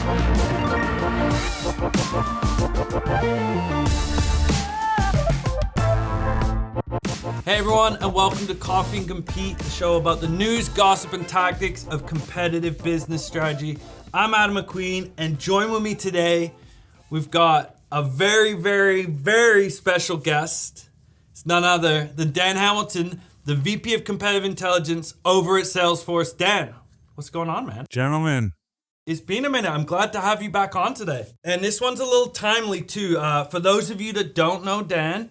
Hey everyone, and welcome to Coffee and Compete, the show about the news, gossip, and tactics of competitive business strategy. I'm Adam McQueen, and join with me today, we've got a very, very, very special guest. It's none other than Dan Hamilton, the VP of Competitive Intelligence over at Salesforce. Dan, what's going on, man? Gentlemen. It's been a minute. I'm glad to have you back on today. And this one's a little timely too. For those of you that don't know Dan,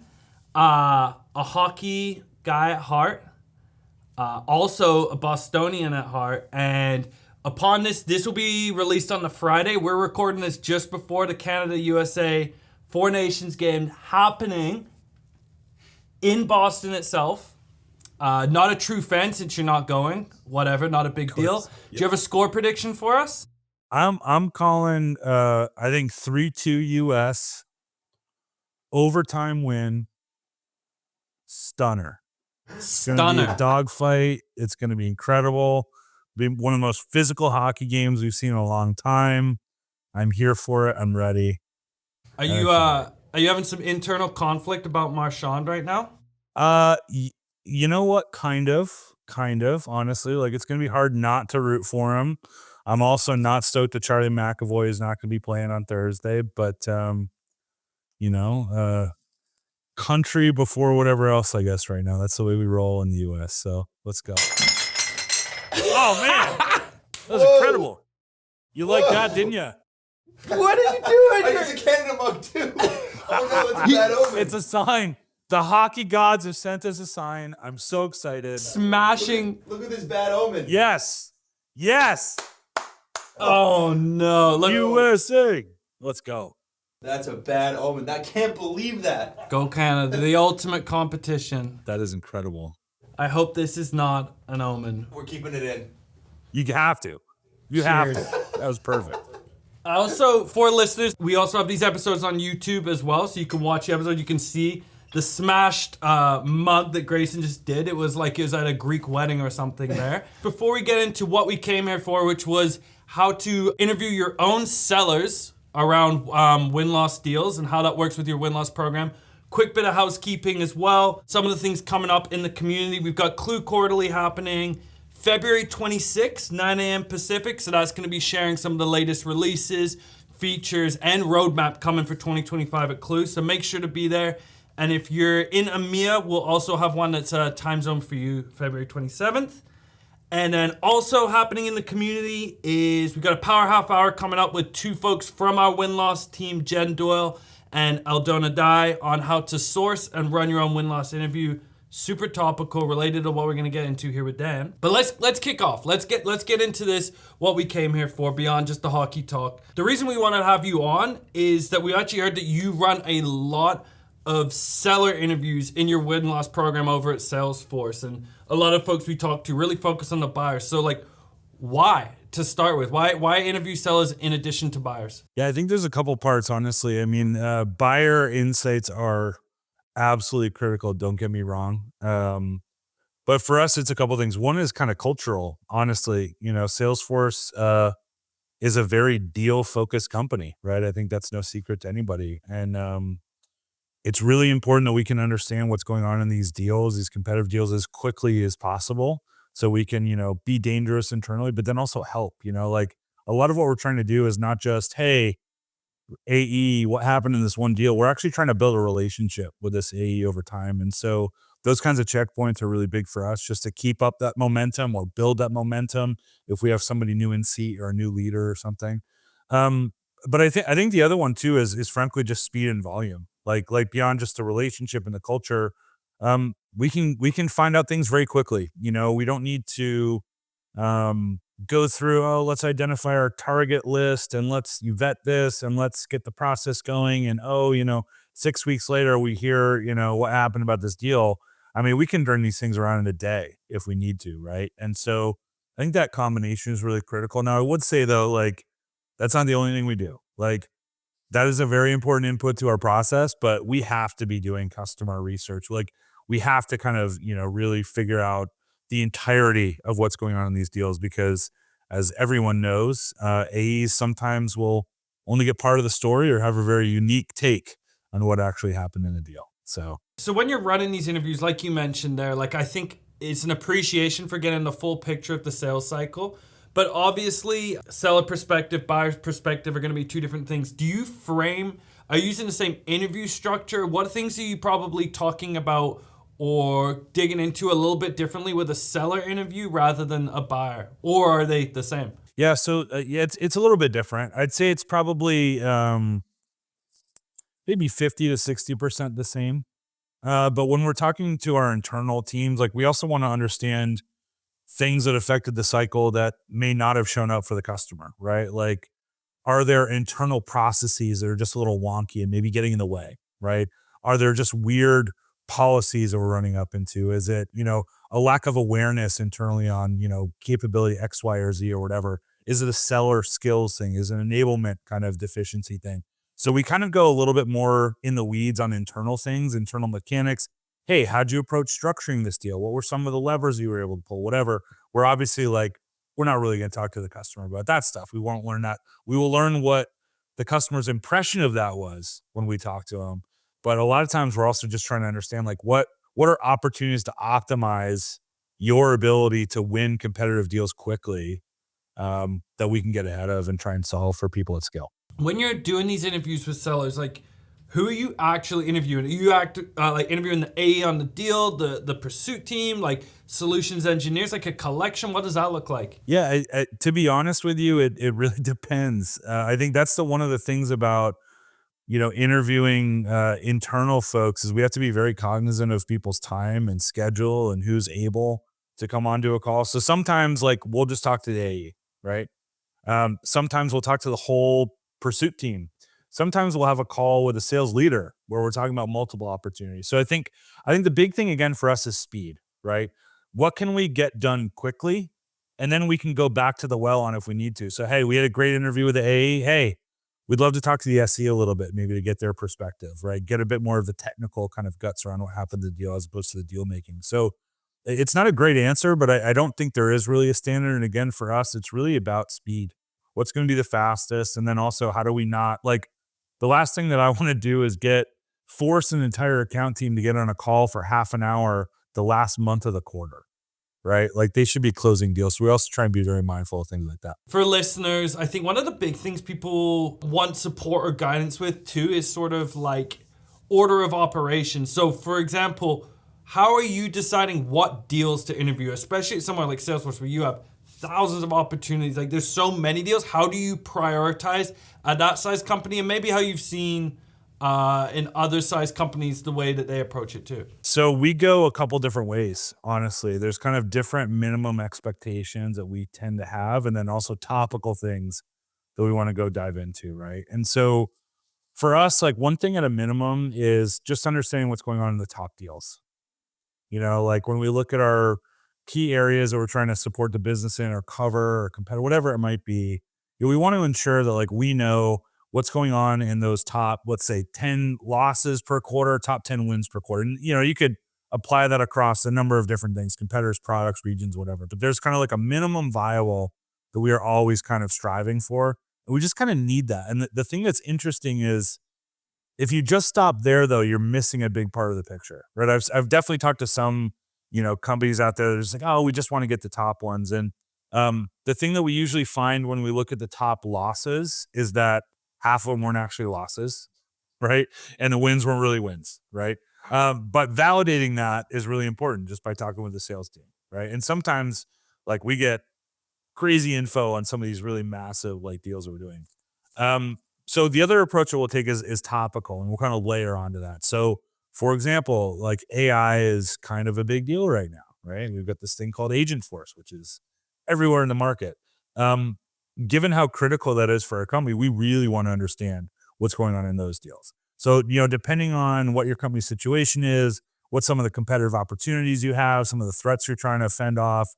a hockey guy at heart, also a Bostonian at heart, and upon this will be released on the Friday. We're recording this just before the Canada-USA Four Nations game happening in Boston itself. Not a true fan since you're not going. Whatever, not a big deal. Yep. Do you have a score prediction for us? I'm calling I think 3-2 US, overtime win, stunner. It's gonna be a dogfight. It's gonna be incredible. Be one of the most physical hockey games we've seen in a long time. I'm here for it. I'm ready. Are you having some internal conflict about Marchand right now? You know what? Kind of. Honestly, like it's gonna be hard not to root for him. I'm also not stoked that Charlie McAvoy is not gonna be playing on Thursday, but country before whatever else, I guess. Right now, that's the way we roll in the U.S. So let's go. Oh man, that was incredible. You like that, didn't you? What are you doing? It's a Canada mug too. Oh no, it's a bad omen. It's a sign. The hockey gods have sent us a sign. I'm so excited. Smashing. Look at this bad omen. Yes. Oh no. USA. Let's go. That's a bad omen. I can't believe that. Go Canada, the ultimate competition. That is incredible. I hope this is not an omen. We're keeping it in. You have to. Have to. That was perfect. Also, for listeners, we also have these episodes on YouTube as well, so you can watch the episode. You can see the smashed mug that Grayson just did. It was like it was at a Greek wedding or something there. Before we get into what we came here for, which was how to interview your own sellers around win-loss deals and how that works with your win-loss program. Quick bit of housekeeping as well. Some of the things coming up in the community. We've got Klue Quarterly happening February 26th, 9 a.m. Pacific. So that's going to be sharing some of the latest releases, features, and roadmap coming for 2025 at Klue. So make sure to be there. And if you're in EMEA, we'll also have one that's a time zone for you, February 27th. And then also happening in the community is we've got a Power Half Hour coming up with two folks from our win-loss team, Jen Doyle and Aldona Dye, on how to source and run your own win-loss interview. Super topical, related to what we're gonna get into here with Dan. But let's kick off. Let's get into this, what we came here for, beyond just the hockey talk. The reason we wanted to have you on is that we actually heard that you run a lot of seller interviews in your win-loss program over at Salesforce. And a lot of folks we talk to really focus on the buyers. So why, to start with? Why interview sellers in addition to buyers? Yeah, I think there's a couple parts, honestly. I mean, buyer insights are absolutely critical, don't get me wrong. But for us, it's a couple things. One is kind of cultural, honestly. Salesforce is a very deal-focused company, right? I think that's no secret to anybody. And it's really important that we can understand what's going on in these deals, these competitive deals, as quickly as possible, so we can, be dangerous internally, but then also help. Like a lot of what we're trying to do is not just, hey, AE, what happened in this one deal? We're actually trying to build a relationship with this AE over time. And so those kinds of checkpoints are really big for us, just to keep up that momentum or build that momentum if we have somebody new in seat or a new leader or something. But I think the other one too is frankly just speed and volume. Like beyond just the relationship and the culture, we can find out things very quickly. We don't need to go through, let's identify our target list and let's vet this and let's get the process going. And 6 weeks later we hear, what happened about this deal. I mean, we can turn these things around in a day if we need to, right? And so I think that combination is really critical. Now, I would say though, that's not the only thing we do. That is a very important input to our process, but we have to be doing customer research. We have to kind of, really figure out the entirety of what's going on in these deals, because as everyone knows, AEs sometimes will only get part of the story or have a very unique take on what actually happened in a deal. So when you're running these interviews, like you mentioned there, like I think it's an appreciation for getting the full picture of the sales cycle. But obviously, seller perspective, buyer's perspective are going to be two different things. Are you using the same interview structure? What things are you probably talking about or digging into a little bit differently with a seller interview rather than a buyer? Or are they the same? yeah, so it's a little bit different. I'd say it's probably maybe 50 to 60% the same. But when we're talking to our internal teams, like we also want to understand things that affected the cycle that may not have shown up for the customer, right? Like, are there internal processes that are just a little wonky and maybe getting in the way, right? Are there just weird policies that we're running up into? Is it, a lack of awareness internally on, capability X, Y, or Z or whatever? Is it a seller skills thing? Is it an enablement kind of deficiency thing? So we kind of go a little bit more in the weeds on internal things, internal mechanics. Hey, how'd you approach structuring this deal? What were some of the levers you were able to pull? Whatever. We're obviously like, we're not really going to talk to the customer about that stuff. We won't learn that. We will learn what the customer's impression of that was when we talk to them. But a lot of times we're also just trying to understand like what are opportunities to optimize your ability to win competitive deals quickly, that we can get ahead of and try and solve for people at scale. When you're doing these interviews with sellers, like who are you actually interviewing? Are you like interviewing the AE on the deal, the pursuit team, like solutions engineers, like a collection? What does that look like? Yeah, to be honest with you, it really depends. I think that's one of the things about interviewing internal folks is we have to be very cognizant of people's time and schedule and who's able to come onto a call. So sometimes like we'll just talk to the AE, right? Sometimes we'll talk to the whole pursuit team. Sometimes we'll have a call with a sales leader where we're talking about multiple opportunities. So I think the big thing again for us is speed, right? What can we get done quickly? And then we can go back to the well on if we need to. So, hey, we had a great interview with the AE. Hey, we'd love to talk to the SE a little bit, maybe to get their perspective, right? Get a bit more of the technical kind of guts around what happened to the deal as opposed to the deal making. So it's not a great answer, but I don't think there is really a standard. And again, for us, it's really about speed. What's going to be the fastest? And then also, how do we not, like, the last thing that I want to do is force an entire account team to get on a call for half an hour the last month of the quarter, right? Like they should be closing deals. So we also try and be very mindful of things like that. For listeners, I think one of the big things people want support or guidance with too is sort of like order of operations. So for example, how are you deciding what deals to interview, especially somewhere like Salesforce where you have thousands of opportunities, like there's so many deals. How do you prioritize at that size company, and maybe how you've seen in other size companies the way that they approach it too? So we go a couple different ways, honestly. There's kind of different minimum expectations that we tend to have, and then also topical things that we want to go dive into, right? And so for us, like one thing at a minimum is just understanding what's going on in the top deals. Like when we look at our key areas that we're trying to support the business in or cover or competitor, whatever it might be, we want to ensure that like we know what's going on in those top, let's say 10 losses per quarter, top 10 wins per quarter. And, you could apply that across a number of different things, competitors, products, regions, whatever. But there's kind of like a minimum viable that we are always kind of striving for. And we just kind of need that. And the thing that's interesting is if you just stop there, though, you're missing a big part of the picture, right? I've definitely talked to some, companies out there that are just like, oh, we just want to get the top ones. And the thing that we usually find when we look at the top losses is that half of them weren't actually losses, right? And the wins weren't really wins, right? But validating that is really important just by talking with the sales team, right? And sometimes like we get crazy info on some of these really massive like deals that we're doing. So the other approach that we'll take is topical, and we'll kind of layer onto that. So for example, like AI is kind of a big deal right now, right? We've got this thing called Agentforce, which is everywhere in the market. Given how critical that is for a company, we really want to understand what's going on in those deals. So, depending on what your company's situation is, what some of the competitive opportunities you have, some of the threats you're trying to fend off,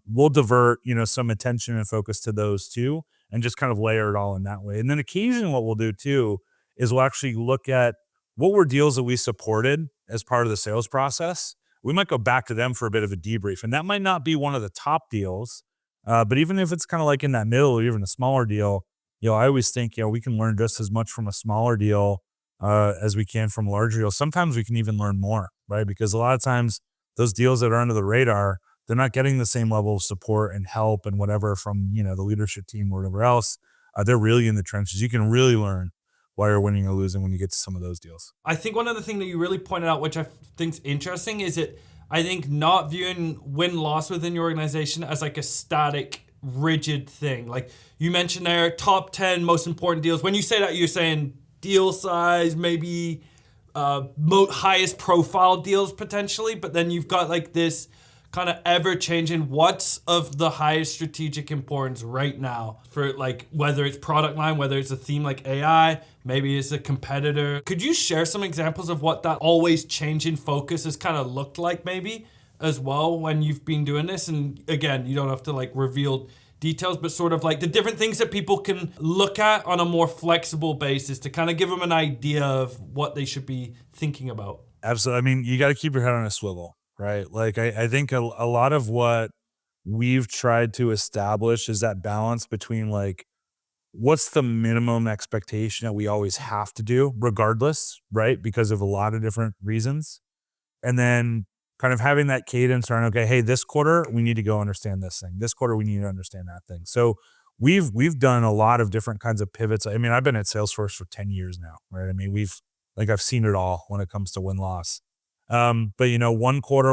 we'll divert, some attention and focus to those too, and just kind of layer it all in that way. And then occasionally what we'll do too is we'll actually look at what were deals that we supported as part of the sales process. We might go back to them for a bit of a debrief, and that might not be one of the top deals, But even if it's kind of like in that middle or even a smaller deal, I always think, we can learn just as much from a smaller deal as we can from a larger deal. Sometimes we can even learn more, right? Because a lot of times those deals that are under the radar, they're not getting the same level of support and help and whatever from, the leadership team or whatever else. They're really in the trenches. You can really learn why you're winning or losing when you get to some of those deals. I think one of the things that you really pointed out, which I think's interesting, is it. I think not viewing win-loss within your organization as like a static, rigid thing. Like you mentioned there, top 10 most important deals. When you say that, you're saying deal size, maybe highest profile deals potentially, but then you've got like this kind of ever-changing what's of the highest strategic importance right now for like whether it's product line, whether it's a theme like AI, maybe it's a competitor. Could you share some examples of what that always changing focus has kind of looked like maybe as well when you've been doing this? And again, you don't have to like reveal details, but sort of like the different things that people can look at on a more flexible basis to kind of give them an idea of what they should be thinking about. Absolutely. I mean, you got to keep your head on a swivel, right? Like I think a lot of what we've tried to establish is that balance between like, what's the minimum expectation that we always have to do regardless, right? Because of a lot of different reasons. And then kind of having that cadence around, okay, hey, this quarter we need to go understand this thing. This quarter we need to understand that thing. So we've done a lot of different kinds of pivots. I mean, I've been at Salesforce for 10 years now, right? I mean, I've seen it all when it comes to win-loss. But one quarter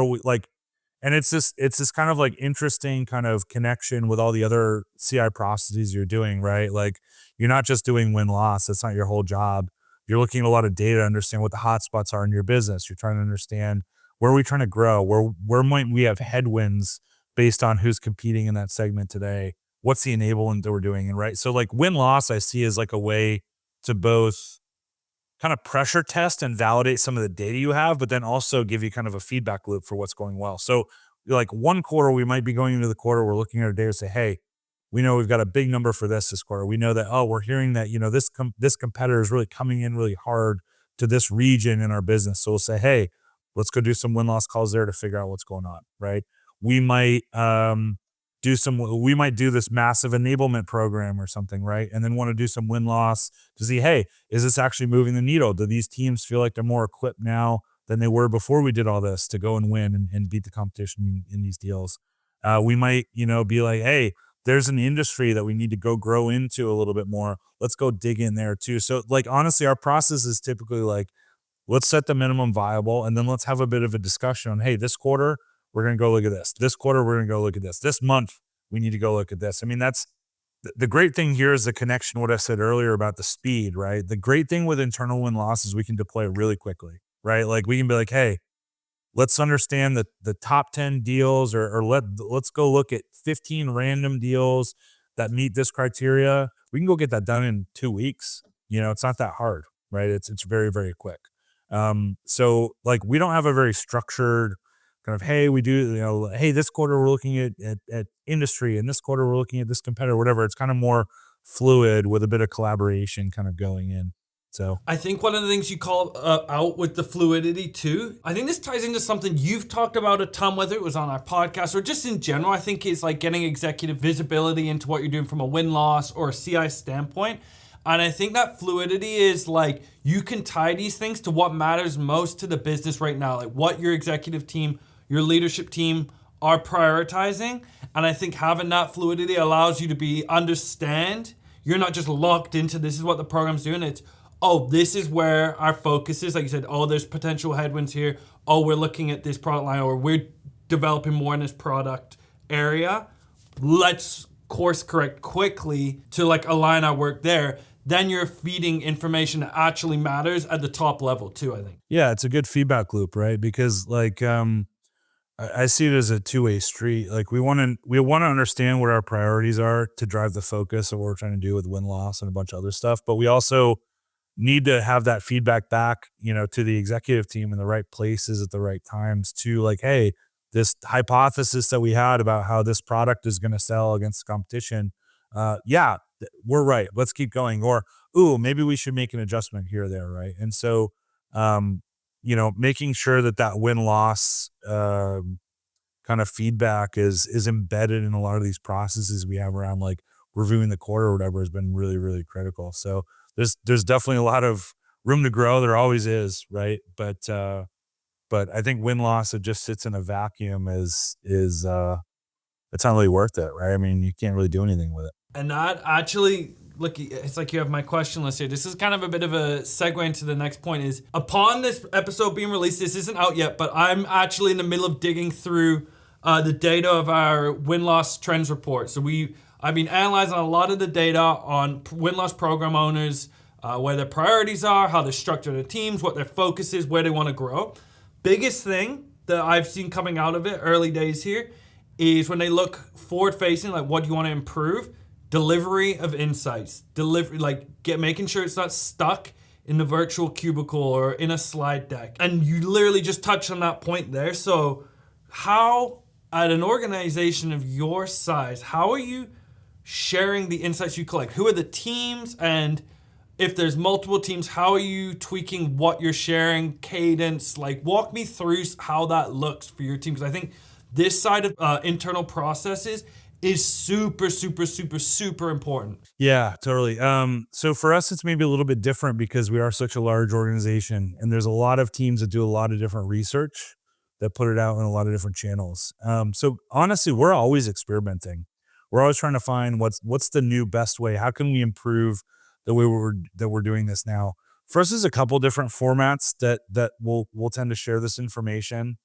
and it's this kind of like interesting kind of connection with all the other CI processes you're doing, right? Like you're not just doing win-loss. That's not your whole job. You're looking at a lot of data to understand what the hotspots are in your business. You're trying to understand where are we trying to grow? Where might we have headwinds based on who's competing in that segment today? What's the enablement that we're doing? And right. So like win-loss I see as like a way to both kind of pressure test and validate some of the data you have, but then also give you kind of a feedback loop for what's going well. So like one quarter, we might be going into the quarter, we're looking at our data and say, hey, we know we've got a big number for this quarter. We know that, we're hearing that, this competitor is really coming in really hard to this region in our business. So we'll say, hey, let's go do some win-loss calls there to figure out what's going on, right? We might do this massive enablement program or something, right? And then want to do some win-loss to see, hey, is this actually moving the needle? Do these teams feel like they're more equipped now than they were before we did all this to go and win and beat the competition in these deals? We might, be like, hey, there's an industry that we need to go grow into a little bit more. Let's go dig in there too. So like, honestly, our process is typically like, let's set the minimum viable and then let's have a bit of a discussion on, hey, this quarter, we're going to go look at this. This quarter, we're going to go look at this. This month, we need to go look at this. I mean, that's the great thing here is the connection, what I said earlier about the speed, right? The great thing with internal win-loss is we can deploy really quickly, right? Like we can be like, hey, let's understand the top 10 deals or let's go look at 15 random deals that meet this criteria. We can go get that done in 2 weeks. It's not that hard, right? It's very, very quick. So like we don't have a very structured kind of, hey, we do, hey, this quarter we're looking at industry and this quarter we're looking at this competitor, whatever. It's kind of more fluid with a bit of collaboration kind of going in. So I think one of the things you call out with the fluidity too, I think this ties into something you've talked about a ton, whether it was on our podcast or just in general. I think it's like getting executive visibility into what you're doing from a win-loss or a CI standpoint. And I think that fluidity is like, you can tie these things to what matters most to the business right now, like what your executive team, your leadership team are prioritizing. And I think having that fluidity allows you to understand, you're not just locked into this is what the program's doing. It's, this is where our focus is. Like you said, there's potential headwinds here. We're looking at this product line, or we're developing more in this product area. Let's course correct quickly to like align our work there. Then you're feeding information that actually matters at the top level too, I think. Yeah, it's a good feedback loop, right? Because like I see it as a two-way street. Like we want to understand what our priorities are to drive the focus of what we're trying to do with win-loss and a bunch of other stuff. But we also need to have that feedback back, to the executive team in the right places at the right times to like, hey, this hypothesis that we had about how this product is going to sell against the competition. We're right. Let's keep going. Or, maybe we should make an adjustment here or there. Right. And so, making sure that win-loss kind kind of feedback is embedded in a lot of these processes we have around like reviewing the quarter or whatever has been really, really critical. So there's definitely a lot of room to grow. There always is, right? But I think win loss that just sits in a vacuum is it's not really worth it, right? I mean, you can't really do anything with it. And that actually, look, it's like you have my question list here. This is kind of a bit of a segue into the next point is, upon this episode being released, this isn't out yet, but I'm actually in the middle of digging through the data of our win-loss trends report. So I've been analyzing a lot of the data on win-loss program owners, where their priorities are, how they're structured their teams, what their focus is, where they want to grow. Biggest thing that I've seen coming out of it, early days here, is when they look forward-facing, like what do you want to improve? Delivery of insights, making sure it's not stuck in the virtual cubicle or in a slide deck. And you literally just touched on that point there. So how, at an organization of your size, how are you sharing the insights you collect? Who are the teams? And if there's multiple teams, how are you tweaking what you're sharing, cadence? Like, walk me through how that looks for your team. Because I think this side of internal processes is super, super, super, super important. Yeah, totally. So for us, it's maybe a little bit different because we are such a large organization and there's a lot of teams that do a lot of different research that put it out in a lot of different channels. So honestly, we're always experimenting. We're always trying to find what's the new best way. How can we improve the way we're doing this now? For us, there's a couple different formats that we'll tend to share this information.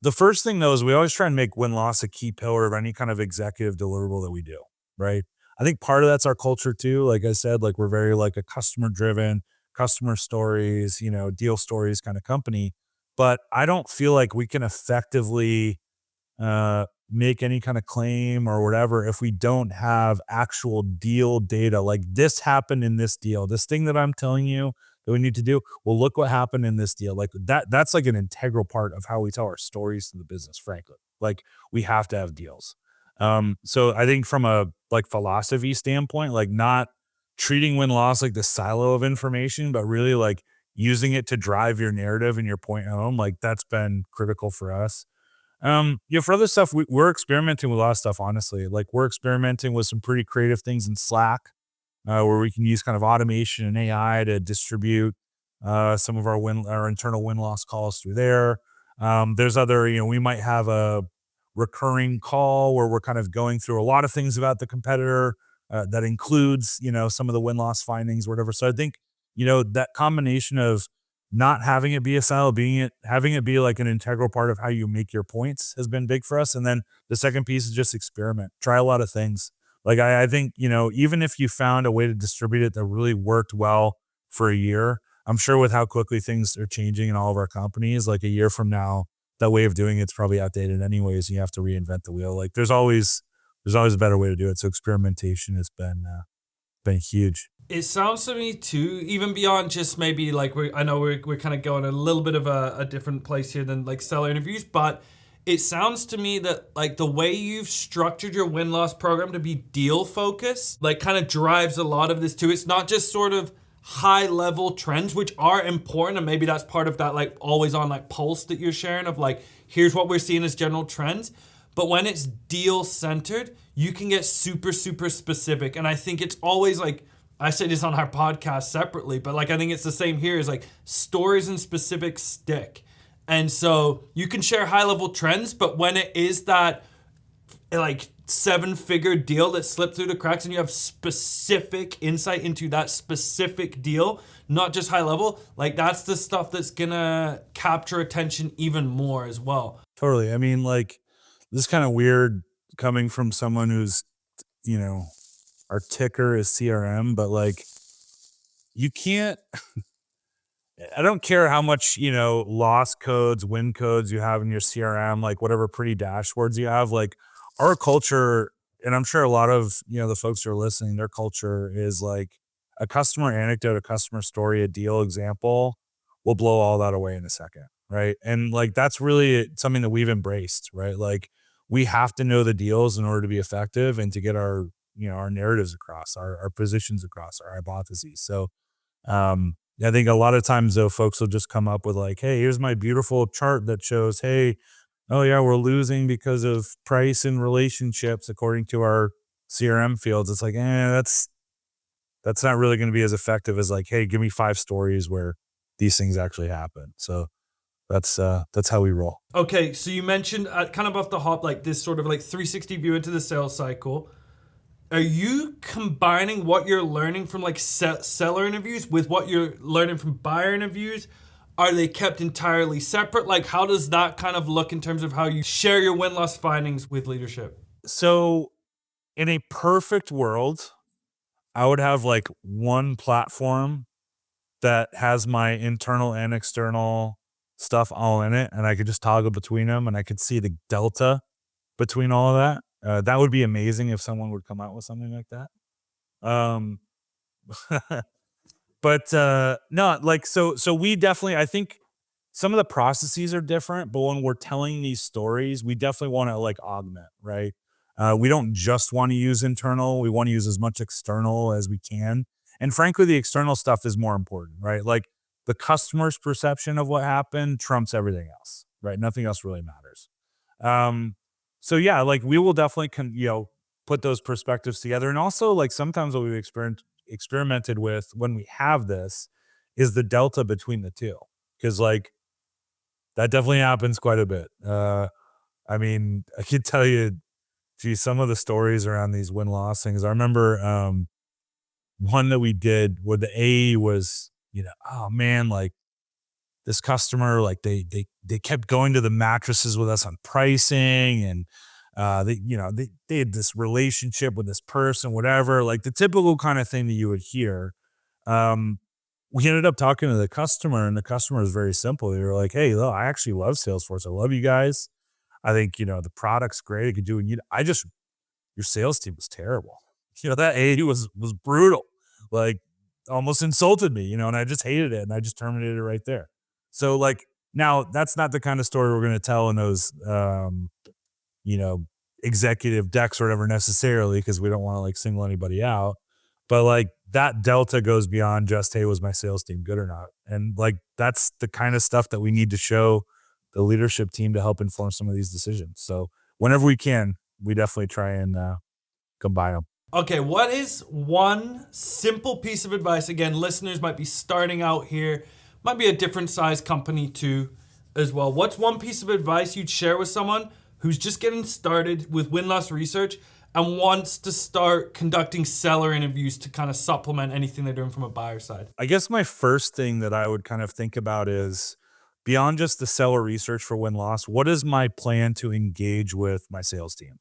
The first thing though is we always try and make win-loss a key pillar of any kind of executive deliverable that we do, right? I think part of that's our culture too. Like I said, like we're very like a customer-driven, customer stories, deal stories kind of company. But I don't feel like we can effectively make any kind of claim or whatever if we don't have actual deal data. Like this happened in this deal. This thing that I'm telling you that we need to do, well, look what happened in this deal. Like that's like an integral part of how we tell our stories to the business, frankly. Like we have to have deals. So I think from a like philosophy standpoint, like not treating win-loss like the silo of information, but really like using it to drive your narrative and your point home, like that's been critical for us. For other stuff, we're experimenting with a lot of stuff, honestly. Like we're experimenting with some pretty creative things in Slack, where we can use kind of automation and AI to distribute some of our internal win-loss calls through there. There's other, we might have a recurring call where we're kind of going through a lot of things about the competitor that includes, some of the win-loss findings, or whatever. So I think, that combination of not having it be a silo, having it be like an integral part of how you make your points has been big for us. And then the second piece is just experiment, try a lot of things. Like I think, even if you found a way to distribute it that really worked well for a year, I'm sure with how quickly things are changing in all of our companies, like a year from now, that way of doing it's probably outdated anyways. And you have to reinvent the wheel. Like there's always a better way to do it. So experimentation has been huge. It sounds to me too, even beyond just maybe like I know we're kind of going a little bit of a different place here than like seller interviews, but it sounds to me that like the way you've structured your win-loss program to be deal focused, like kind of drives a lot of this too. It's not just sort of high level trends, which are important. And maybe that's part of that like always on like pulse that you're sharing of like, here's what we're seeing as general trends. But when it's deal centered, you can get super, super specific. And I think it's always like, I say this on our podcast separately, but like I think it's the same here is like stories and specific stick. And so you can share high level trends, but when it is that like 7-figure deal that slipped through the cracks and you have specific insight into that specific deal, not just high level, like that's the stuff that's gonna capture attention even more as well. Totally. I mean, like this is kind of weird coming from someone who's, our ticker is CRM, but like you can't, I don't care how much, loss codes, win codes you have in your CRM, like whatever pretty dashboards you have, like our culture, and I'm sure a lot of, the folks who are listening, their culture is like a customer anecdote, a customer story, a deal example will blow all that away in a second. Right. And like, that's really something that we've embraced, right? Like we have to know the deals in order to be effective and to get our narratives across, our positions across, our hypotheses. So, I think a lot of times though, folks will just come up with like, hey, here's my beautiful chart that shows, hey, oh yeah, we're losing because of price and relationships according to our CRM fields. It's like, that's not really going to be as effective as like, hey, give me 5 stories where these things actually happen. So that's how we roll. Okay, so you mentioned kind of off the hop, like this sort of like 360 view into the sales cycle. Are you combining what you're learning from like seller interviews with what you're learning from buyer interviews? Are they kept entirely separate? Like, how does that kind of look in terms of how you share your win-loss findings with leadership? So in a perfect world, I would have like one platform that has my internal and external stuff all in it, and I could just toggle between them, and I could see the delta between all of that. That would be amazing if someone would come out with something like that. Um, but no, like so we definitely, I think some of the processes are different, but when we're telling these stories, we definitely want to like augment, right? We don't just want to use internal. We want to use as much external as we can. And frankly, the external stuff is more important, right? Like the customer's perception of what happened trumps everything else, right? Nothing else really matters. Um, so yeah, like we will definitely put those perspectives together. And also like sometimes what we've experimented with when we have this is the delta between the two. Cause like that definitely happens quite a bit. I mean, I could tell you, geez, some of the stories around these win-loss things. I remember one that we did where the AE was, oh man, like this customer, like they kept going to the mattresses with us on pricing, and they had this relationship with this person, whatever, like the typical kind of thing that you would hear. Um, we ended up talking to the customer, and the customer was very simple. They were like, "Hey, look, I actually love Salesforce. I love you guys. I think the product's great. I could do it. Your sales team was terrible. That AE was brutal, like almost insulted me. And I just hated it, and I just terminated it right there. So like now, that's not the kind of story we're going to tell in those executive decks or whatever necessarily, because we don't want to like single anybody out. But like that delta goes beyond just, hey, was my sales team good or not? And like that's the kind of stuff that we need to show the leadership team to help inform some of these decisions. So whenever we can, we definitely try and combine them. Okay, what is one simple piece of advice? Again, listeners might be starting out here, might be a different size company too, as well. What's one piece of advice you'd share with someone who's just getting started with win-loss research and wants to start conducting seller interviews to kind of supplement anything they're doing from a buyer side? I guess my first thing that I would kind of think about is beyond just the seller research for win-loss, what is my plan to engage with my sales team?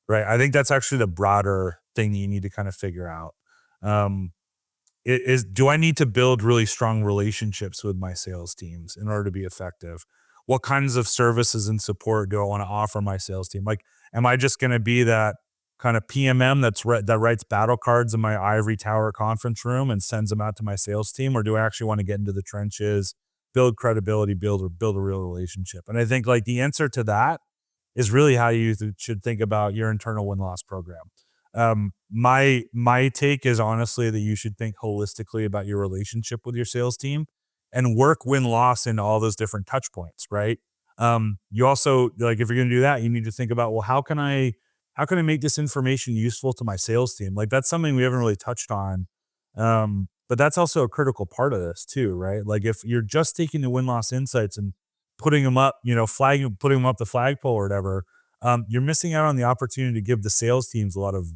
Right. I think that's actually the broader thing that you need to kind of figure out. Do I need to build really strong relationships with my sales teams in order to be effective? What kinds of services and support do I want to offer my sales team? Like, am I just going to be that kind of PMM that writes battle cards in my ivory tower conference room and sends them out to my sales team? Or do I actually want to get into the trenches, build credibility, build a real relationship? And I think like the answer to that is really how you should think about your internal win-loss program. My take is honestly that you should think holistically about your relationship with your sales team and work win-loss into all those different touch points, right? You also, like, if you're going to do that, you need to think about, well, how can I make this information useful to my sales team? Like, that's something we haven't really touched on. But that's also a critical part of this too, right? Like if you're just taking the win-loss insights and putting them up, putting them up the flagpole or whatever, you're missing out on the opportunity to give the sales teams a lot of,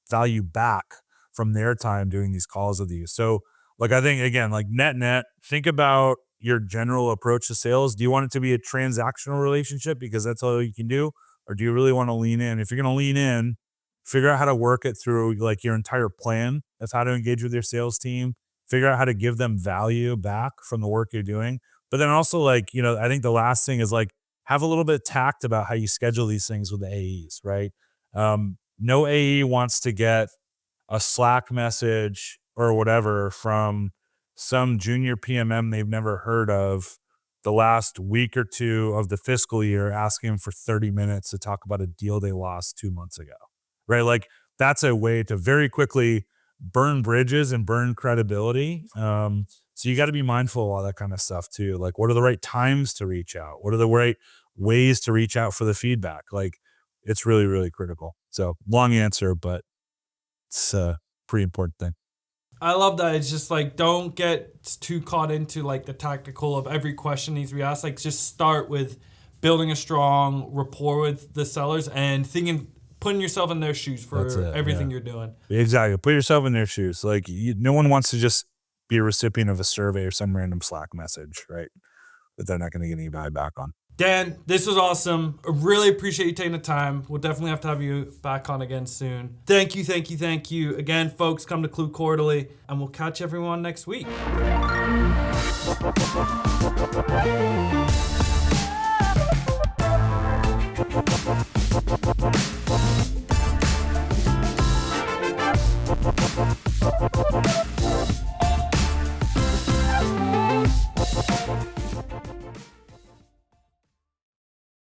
value back from their time doing these calls with you. So like, I think again, like net, think about your general approach to sales. Do you want it to be a transactional relationship because that's all you can do? Or do you really want to lean in? If you're going to lean in, figure out how to work it through like your entire plan of how to engage with your sales team, figure out how to give them value back from the work you're doing. But then also like, I think the last thing is like, have a little bit of tact about how you schedule these things with the AEs, right? No AE wants to get a Slack message or whatever from some junior PMM they've never heard of the last week or two of the fiscal year asking them for 30 minutes to talk about a deal they lost 2 months ago, right? Like that's a way to very quickly burn bridges and burn credibility. So you got to be mindful of all that kind of stuff too. Like what are the right times to reach out? What are the right ways to reach out for the feedback. Like it's really, really critical. So long answer, but it's a pretty important thing. I love that. It's just like, don't get too caught into like the tactical of every question needs to be asked. Like just start with building a strong rapport with the sellers and putting yourself in their shoes for everything you're doing. Exactly. Put yourself in their shoes. Like no one wants to just be a recipient of a survey or some random Slack message, right? That they're not going to get any value back on. Dan, this was awesome. I really appreciate you taking the time. We'll definitely have to have you back on again soon. Thank you, thank you, thank you. Again, folks, come to Klue Quarterly, and we'll catch everyone next week.